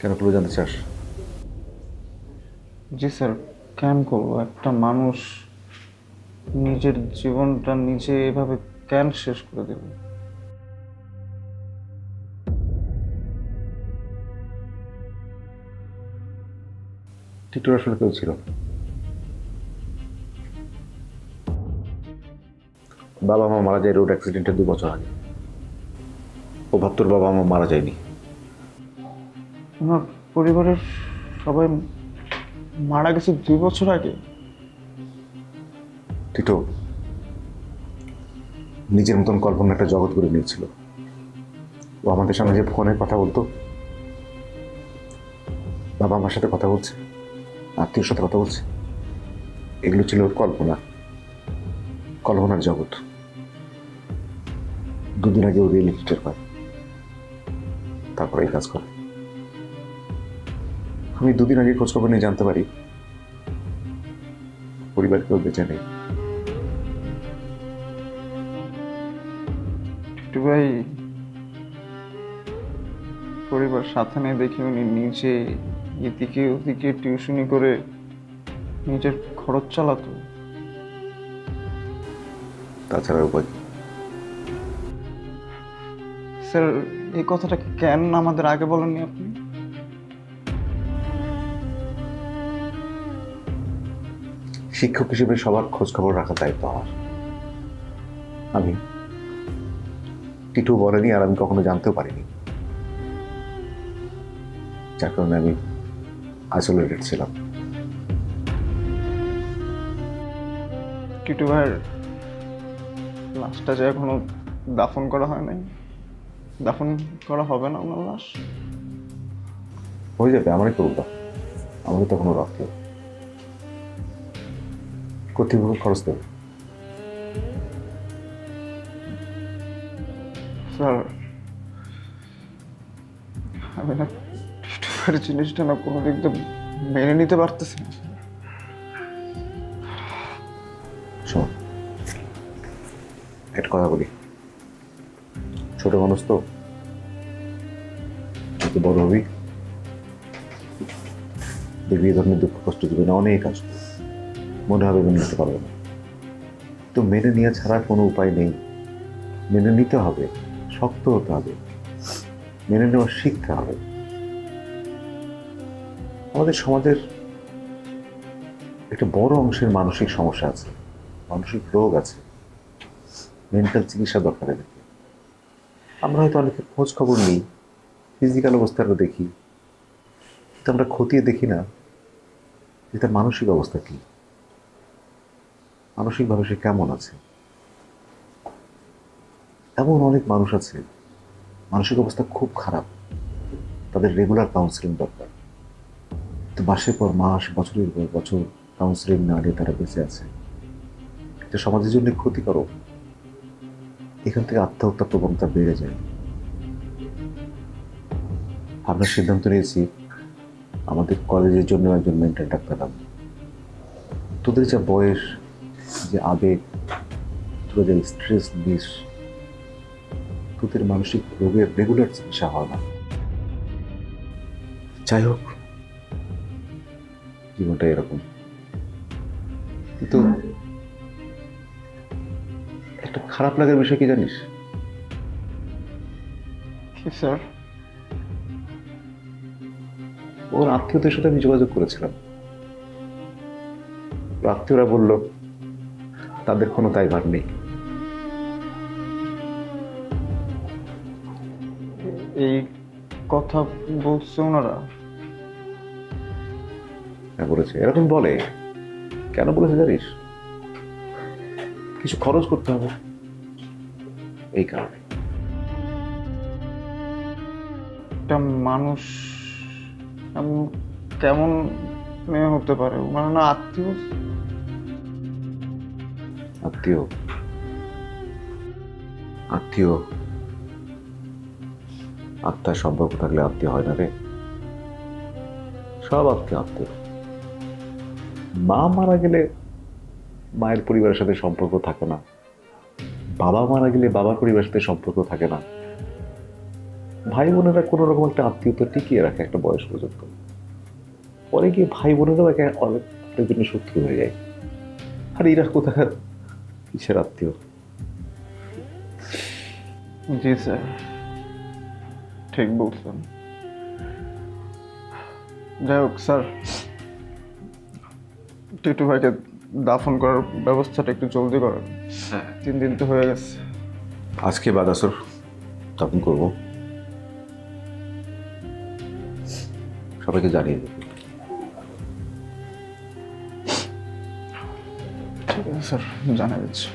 কেন ক্লু জানতে চাস? জি স্যার, কেন করবো? একটা মানুষ নিজের জীবনটা নিজে এভাবে কেন শেষ করে দেবে? টিটুর আসলে কেউ ছিল না। বাবা মা মারা যায় রোড অ্যাক্সিডেন্টে 2 বছর আগে। ও ভাবতোর বাবা মা মারা যায়নি। আমার পরিবারের সবাই মারা গেছে 2 বছর আগে। টিটো নিজের মতন কল্পনা একটা জগৎ করে নিয়েছিল। ও আমাদের সামনে যে ফোনে কথা বলতো, বাবা মার সাথে কথা বলছে, আত্মীয়র সাথে কথা বলছে, এগুলো ছিল ওর কল্পনা, কল্পনার জগৎ। 2 দিন আগে ও রিয়েলিটির পায়, তারপরে এই কাজ করে। আমি 2 দিন আগে খোঁজখবর নিয়ে জানতে পারি পরিবার কেউ বেঁচে নেই। একটু ভাই, পরিবার সাথে নেই দেখে উনি নিজে এদিকে ওদিকে টিউশনি করে নিজের খরচ চালাতো। তাছাড়া উপায় কি? স্যার, এই কথাটা কেন আমাদের আগে বলেননি আপনি? শিক্ষক হিসেবে সবার খোঁজখবর রাখার দায়িত্ব আমার। আমি টিটু বলেনি, আর আমি কখনো জানতেও পারিনি, যার কারণে আমি আইসোলেটেড ছিলাম। টিটু ভাইয়ের লাশটা যে এখনো দাফন করা হয় নাই, দাফন করা হবে না ওনার লাশ? হয়ে যাবে, আমারই করুক। আমাকে তখন ওর আত্মীয়, কর্তৃপক্ষ খরচ দেবে। স্যার, আমি না টিটু ভাইয়ের জিনিসটা না কোনো দিক দিয়ে মেনে নিতে পারতেছি না। শোন, একটা কথা বলি, ছোট মানুষ তো, যত বড় হবি দেখবি এই ধরনের দুঃখ কষ্ট দিবে না, অনেক আসবে, মনে হবে মেনে নিতে পারবে না। তো মেনে নেওয়া ছাড়া কোনো উপায় নেই, মেনে নিতে হবে, শক্ত হতে হবে, মেনে নেওয়া শিখতে হবে। আমাদের সমাজের একটা বড় অংশের মানসিক সমস্যা আছে, মানসিক রোগ আছে, মেন্টাল চিকিৎসা দরকার এদেরকে। আমরা হয়তো অনেকে খোঁজ খবর নিই, ফিজিক্যাল অবস্থাটা দেখি, কিন্তু আমরা খতিয়ে দেখি না যে তার মানসিক অবস্থা কি, মানসিকভাবে সে কেমন আছে। এমন অনেক মানুষ আছে মানসিক অবস্থা খুব খারাপ, তাদের রেগুলার কাউন্সিলিং দরকার, তো মাসের পর মাস, বছরের পর বছর কাউন্সিলিং না নিয়ে তারা বেঁচে আছে। এটা সমাজের জন্য ক্ষতিকারক। এখান থেকে আত্মহত্যা প্রবণতা বেড়ে যায়। আমরা সিদ্ধান্ত নিয়েছি আমাদের কলেজের জন্য একজন মেন্টাল ডাক্তার আনবো। তোদের যা বয়স, যে আবেগ, তোরা যে স্ট্রেস দিস, তোদের মানসিক রোগের রেগুলার চিকিৎসা হয় না। যাই হোক, জীবনটা এরকম। কিন্তু একটা খারাপ লাগার বিষয় কি জানিস? কি স্যার? ওর আত্মীয়দের সাথে আমি যোগাযোগ করেছিলাম, আত্মীয়রা বলল তাদের কোনো দায়ভার নেই। এই কথা বলছে ওনারা? হ্যাঁ বলেছে, এরকম বলে। কেন বলেছে জানিস? কিছু খরচ করতে হবে, এই কারণে। একটা মানুষ এমন কেমন মেয়ে হতে পারে? ওনার না আত্মীয়? আত্মীয়, আত্মীয়, আত্মার সম্পর্ক থাকলে আত্মীয় হয় না রে। সব আত্মীয় আত্মীয়। মা মারা গেলে মায়ের পরিবারের সাথে সম্পর্ক থাকে না, বাবা মারা গেলে বাবার পরিবারের সাথে সম্পর্ক থাকে না। ভাই বোনেরা কোনো রকম একটা আত্মীয়তা টিকিয়ে রাখে একটা বয়স পর্যন্ত, পরে গিয়ে ভাই বোনেরাও অনেকের জন্য শত্রু হয়ে যায়। আর এরা কোথাকার কিসের আত্মীয়? জি স্যার, ঠিক বলছেন। যাই হোক স্যার, টিটু ভাইকে দাফন করার ব্যবস্থাটা একটু জলদি করেন। 3 দিন তো হয়ে গেছে। আজকে বাদ আসর দাফন করবো, সবাইকে জানিয়ে দেবো। ঠিক আছে স্যার, জানা যাচ্ছে।